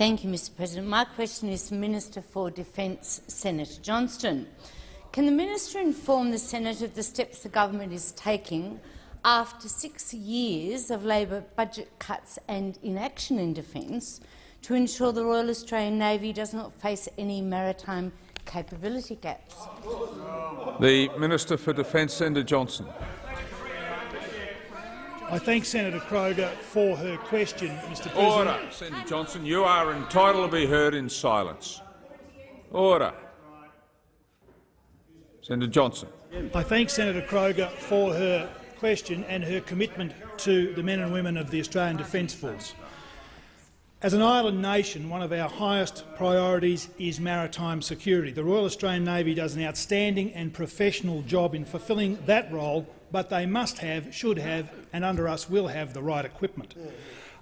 Thank you, Mr President. My question is to Minister for Defence, Senator Johnston. Can the minister inform the Senate of the steps the government is taking after 6 years of Labor budget cuts and inaction in defence to ensure the Royal Australian Navy does not face any maritime capability gaps? The Minister for Defence, Senator Johnston. I thank Senator Kroger for her question, Mr President. Order. Senator Johnston, you are entitled to be heard in silence. Order. Senator Johnson. I thank Senator Kroger for her question and her commitment to the men and women of the Australian Defence Force. As an island nation, one of our highest priorities is maritime security. The Royal Australian Navy does an outstanding and professional job in fulfilling that role, but they must have, should have, and under us will have the right equipment.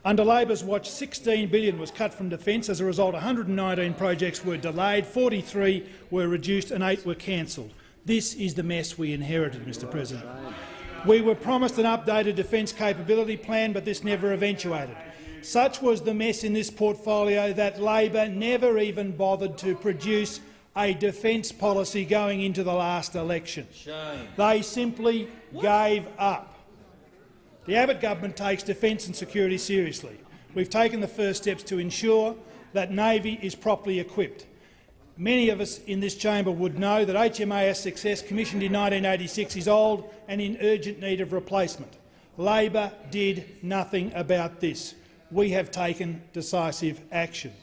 Under Labor's watch, $16 billion was cut from defence. As a result, 119 projects were delayed, 43 were reduced and 8 were cancelled. This is the mess we inherited, Mr President. We were promised an updated defence capability plan, but this never eventuated. Such was the mess in this portfolio that Labor never even bothered to produce a defence policy going into the last election. Shame. They simply gave up. The Abbott government takes defence and security seriously. We've taken the first steps to ensure that Navy is properly equipped. Many of us in this chamber would know that HMAS Success, commissioned in 1986, is old and in urgent need of replacement. Labor did nothing about this. We have taken decisive action.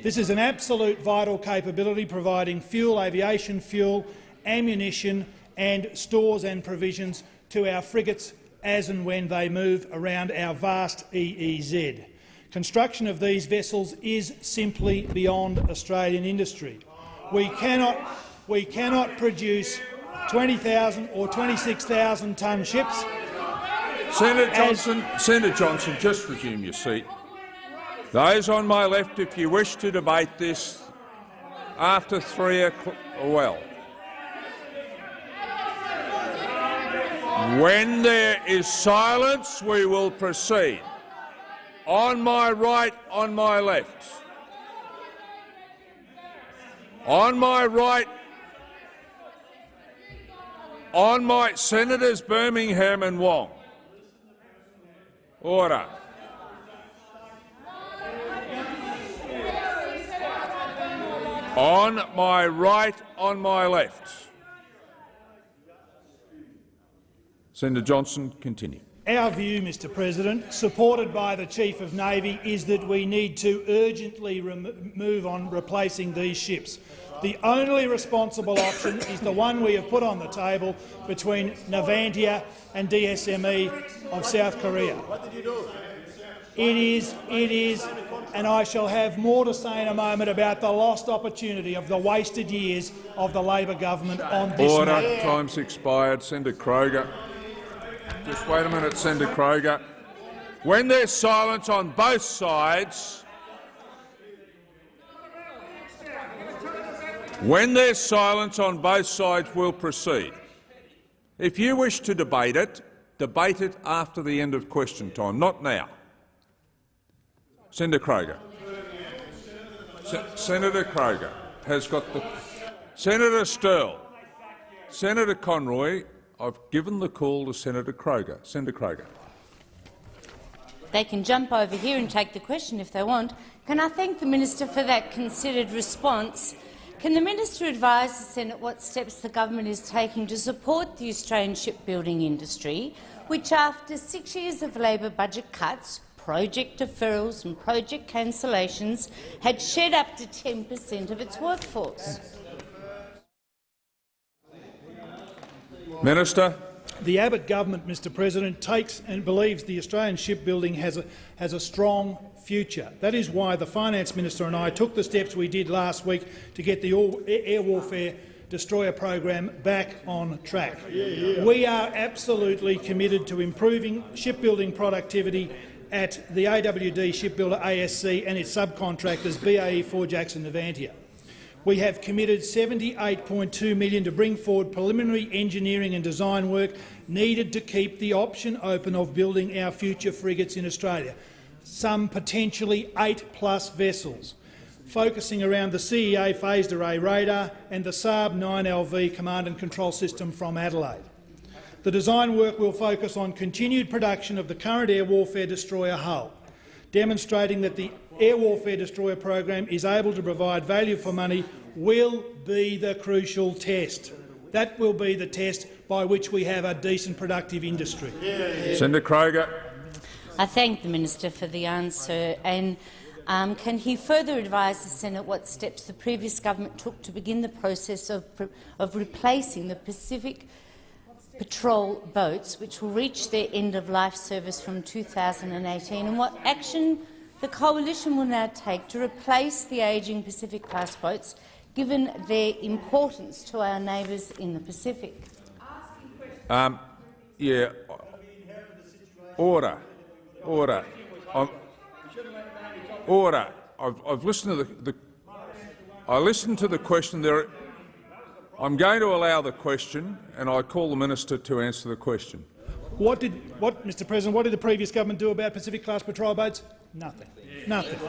This is an absolute vital capability, providing fuel, aviation fuel, ammunition and stores and provisions to our frigates as and when they move around our vast EEZ. Construction of these vessels is simply beyond Australian industry. We cannot produce 20,000 or 26,000 tonne ships. Senator Johnson, just resume your seat. Those on my left, if you wish to debate this after 3 o'clock, well. When there is silence, we will proceed. On my right, on my left. On my right, on my Senators Birmingham and Wong. Order. On my right, on my left. Senator Johnson, continue. Our view, Mr President, supported by the Chief of Navy, is that we need to urgently move on replacing these ships. The only responsible option is the one we have put on the table between Navantia and DSME of South Korea. What did you do? It is, and I shall have more to say in a moment about the lost opportunity of the wasted years of the Labor government on this matter. Order. Time's expired. Senator Kroger. Just wait a minute, Senator Kroger. When there's silence on both sides, we'll proceed. If you wish to debate it after the end of question time, not now. Senator Kroger. Senator Kroger has got the— Senator Sterle. Senator Conroy, I've given the call to Senator Kroger. Senator Kroger. They can jump over here and take the question if they want. Can I thank the minister for that considered response? Can the minister advise the Senate what steps the government is taking to support the Australian shipbuilding industry, which after 6 years of Labor budget cuts, project deferrals and project cancellations had shed up to 10% of its workforce? Minister. The Abbott government, Mr President, takes and believes the Australian shipbuilding has a strong future. That is why the Finance Minister and I took the steps we did last week to get the air warfare destroyer program back on track. We are absolutely committed to improving shipbuilding productivity at the AWD shipbuilder ASC and its subcontractors BAE Forjax and Navantia. We have committed $78.2 million to bring forward preliminary engineering and design work needed to keep the option open of building our future frigates in Australia. some potentially 8+ vessels, focusing around the CEA phased array radar and the Saab 9LV command and control system from Adelaide. The design work will focus on continued production of the current air warfare destroyer hull, demonstrating that the air warfare destroyer program is able to provide value for money will be the crucial test. That will be the test by which we have a decent, productive industry. Senator Kroger. I thank the Minister for the answer. And can he further advise the Senate what steps the previous government took to begin the process of replacing the Pacific patrol boats, which will reach their end-of-life service from 2018, and what action the coalition will now take to replace the ageing Pacific-class boats, given their importance to our neighbours in the Pacific? Order. Order. I've listened to I listened to the question. I'm going to allow the question, and I call the minister to answer the question. Mr. President, what did the previous government do about Pacific-class patrol boats? Nothing. Nothing.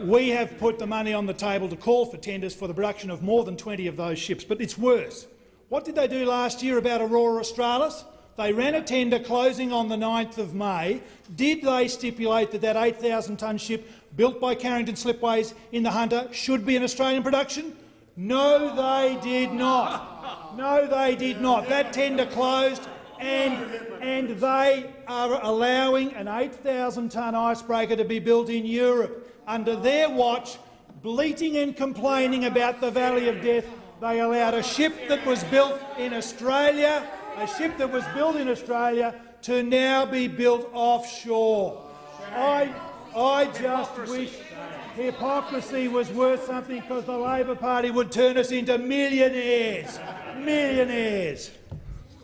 We have put the money on the table to call for tenders for the production of more than 20 of those ships, but it's worse. What did they do last year about Aurora Australis? They ran a tender closing on the 9th of May. Did they stipulate that that 8,000-tonne ship built by Carrington Slipways in the Hunter should be an Australian production? No, they did not. No, they did not. That tender closed, and they are allowing an 8,000-tonne icebreaker to be built in Europe. Under their watch, bleating and complaining about the Valley of Death, they allowed a ship that was built in Australia, to now be built offshore. I just wish hypocrisy was worth something, because the Labor Party would turn us into millionaires. Millionaires.